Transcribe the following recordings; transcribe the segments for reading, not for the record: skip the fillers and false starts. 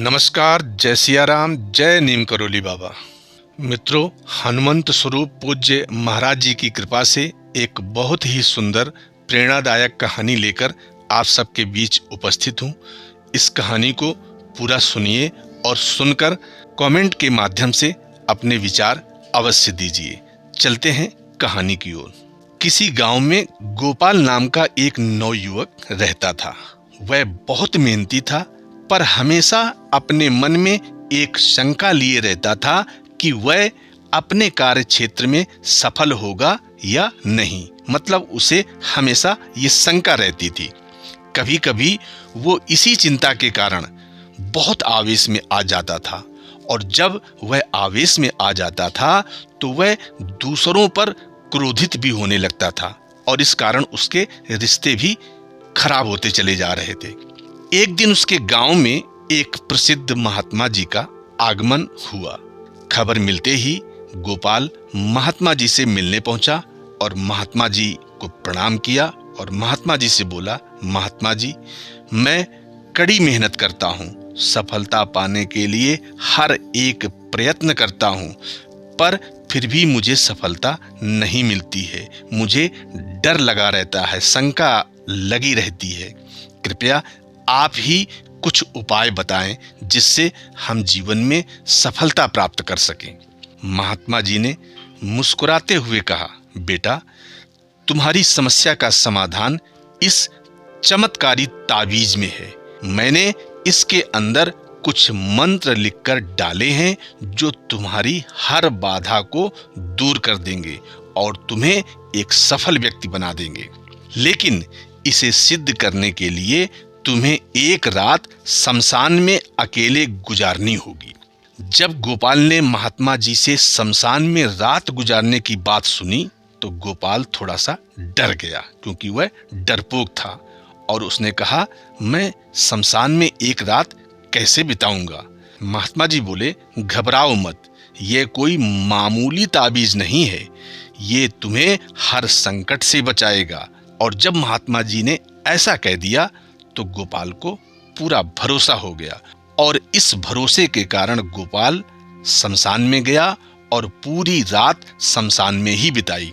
नमस्कार, जय सिया राम, जय नीम करोली बाबा। मित्रों, हनुमंत स्वरूप पूज्य महाराज जी की कृपा से एक बहुत ही सुंदर प्रेरणादायक कहानी लेकर आप सबके बीच उपस्थित हूँ। इस कहानी को पूरा सुनिए और सुनकर कमेंट के माध्यम से अपने विचार अवश्य दीजिए। चलते हैं कहानी की ओर। किसी गांव में गोपाल नाम का एक नवयुवक रहता था। वह बहुत मेहनती था, पर हमेशा अपने मन में एक शंका लिए रहता था कि वह अपने कार्य क्षेत्र में सफल होगा या नहीं। मतलब उसे हमेशा ये शंका रहती थी। कभी कभी वो इसी चिंता के कारण बहुत आवेश में आ जाता था, और जब वह आवेश में आ जाता था तो वह दूसरों पर क्रोधित भी होने लगता था, और इस कारण उसके रिश्ते भी खराब होते चले जा रहे थे। एक दिन उसके गांव में एक प्रसिद्ध महात्मा जी का आगमन हुआ। खबर मिलते ही गोपाल महात्मा जी से मिलने पहुंचा और महात्मा जी को प्रणाम किया और महात्मा जी से बोला, महात्मा जी, मैं कड़ी मेहनत करता हूं, सफलता पाने के लिए हर एक प्रयत्न करता हूं, पर फिर भी मुझे सफलता नहीं मिलती है। मुझे डर लगा रहता है, शंका लगी रहती है। कृपया आप ही कुछ उपाय बताएं जिससे हम जीवन में सफलता प्राप्त कर सकें। महात्मा जी ने मुस्कुराते हुए कहा, बेटा, तुम्हारी समस्या का समाधान इस चमत्कारी ताबीज में है। मैंने इसके अंदर कुछ मंत्र लिखकर डाले हैं जो तुम्हारी हर बाधा को दूर कर देंगे और तुम्हें एक सफल व्यक्ति बना देंगे। लेकिन इसे सिद्ध करने के लिए तुम्हें एक रात शमशान में अकेले गुजारनी होगी। जब गोपाल ने महात्मा जी से शमशान में रात गुजारने की बात सुनी तो गोपाल थोड़ा सा डर गया, क्योंकि वह डरपोक था, और उसने कहा, मैं शमशान में एक रात कैसे बिताऊंगा। महात्मा जी बोले, घबराओ मत, ये कोई मामूली ताबीज नहीं है, ये तुम्हें हर संकट से बचाएगा। और जब महात्मा जी ने ऐसा कह दिया तो गोपाल को पूरा भरोसा हो गया, और इस भरोसे के कारण गोपाल शमशान में गया और पूरी रात शमशान में ही बिताई।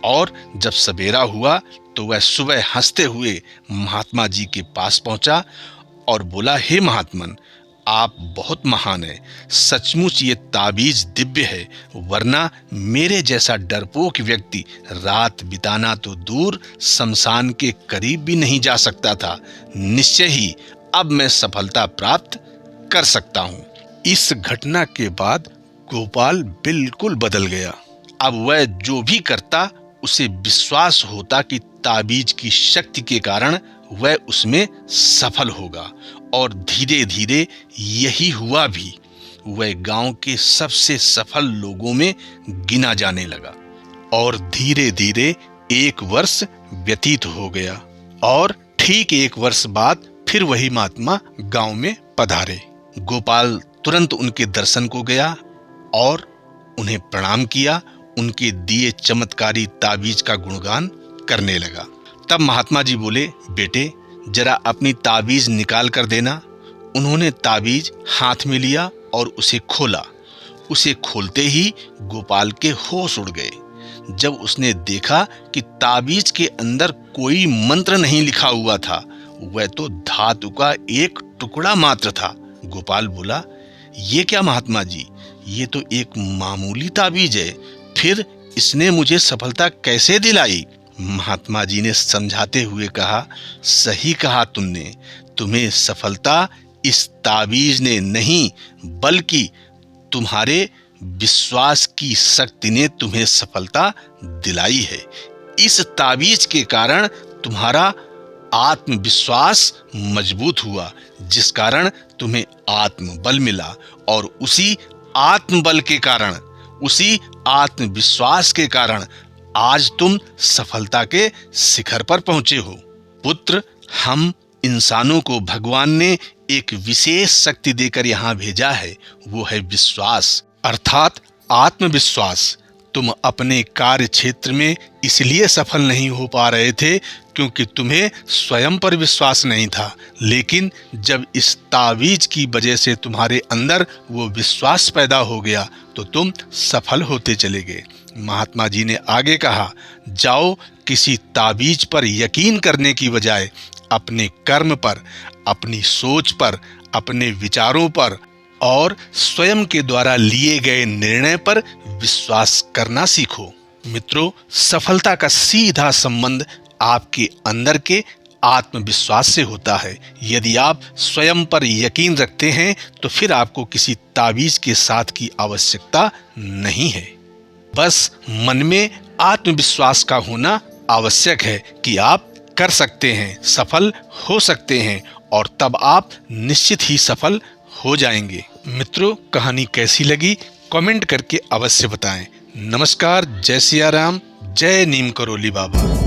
और जब सवेरा हुआ तो वह सुबह हंसते हुए महात्मा जी के पास पहुंचा और बोला, हे महात्मन, आप बहुत महान हैं। सचमुच ये ताबीज दिव्य है, वरना मेरे जैसा डरपोक व्यक्ति रात बिताना तो दूर शमशान के करीब भी नहीं जा सकता था। निश्चय ही अब मैं सफलता प्राप्त कर सकता हूँ। इस घटना के बाद गोपाल बिल्कुल बदल गया। अब वह जो भी करता उसे विश्वास होता कि ताबीज की शक्ति के कारण वह उसमें सफल होगा, और धीरे धीरे यही हुआ भी। वह गांव के सबसे सफल लोगों में गिना जाने लगा, और धीरे धीरे एक वर्ष व्यतीत हो गया, और ठीक एक वर्ष बाद फिर वही महात्मा गांव में पधारे। गोपाल तुरंत उनके दर्शन को गया और उन्हें प्रणाम किया, उनके दिए चमत्कारी ताबीज का गुणगान करने लगा। तब महात्मा जी बोले, बेटे, जरा अपनी ताबीज निकाल कर देना। उन्होंने ताबीज हाथ में लिया और उसे खोला। उसे खोलते ही गोपाल के होश उड़ गए। जब उसने देखा कि ताबीज के अंदर कोई मंत्र नहीं लिखा हुआ था, वह तो धातु का एक टुकड़ा मात्र था। गोपाल बोला, ये क्या महात्मा जी, ये तो एक मामूली ताबीज है, फिर इसने मुझे सफलता कैसे दिलाई। महात्मा जी ने समझाते हुए कहा, सही कहा तुमने, तुम्हें सफलता इस ताबीज ने नहीं, बल्कि तुम्हारे विश्वास की शक्ति ने तुम्हें सफलता दिलाई है। इस ताबीज के कारण तुम्हारा आत्मविश्वास मजबूत हुआ, जिस कारण तुम्हें आत्मबल मिला, और उसी आत्मबल के कारण, उसी आत्मविश्वास के कारण आज तुम सफलता के शिखर पर पहुंचे हो। पुत्र, हम इंसानों को भगवान ने एक विशेष शक्ति देकर यहाँ भेजा है, वो है विश्वास, अर्थात आत्मविश्वास। तुम अपने कार्य क्षेत्र में इसलिए सफल नहीं हो पा रहे थे क्योंकि तुम्हें स्वयं पर विश्वास नहीं था। लेकिन जब इस तावीज की वजह से तुम्हारे अंदर वो विश्वास पैदा हो गया तो तुम सफल होते चले गए। महात्मा जी ने आगे कहा, जाओ किसी तावीज पर यकीन करने की बजाय अपने कर्म पर, अपनी सोच पर, अपने विचारों पर और स्वयं के द्वारा लिए गए निर्णय पर विश्वास करना सीखो। मित्रों, सफलता का सीधा संबंध आपके अंदर के आत्मविश्वास से होता है। यदि आप स्वयं पर यकीन रखते हैं तो फिर आपको किसी तावीज के साथ की आवश्यकता नहीं है। बस मन में आत्मविश्वास का होना आवश्यक है कि आप कर सकते हैं, सफल हो सकते हैं और तब आप निश्चित ही सफल हो जाएंगे। मित्रों, कहानी कैसी लगी कमेंट करके अवश्य बताएं। नमस्कार, जय सिया राम, जय नीम करोली बाबा।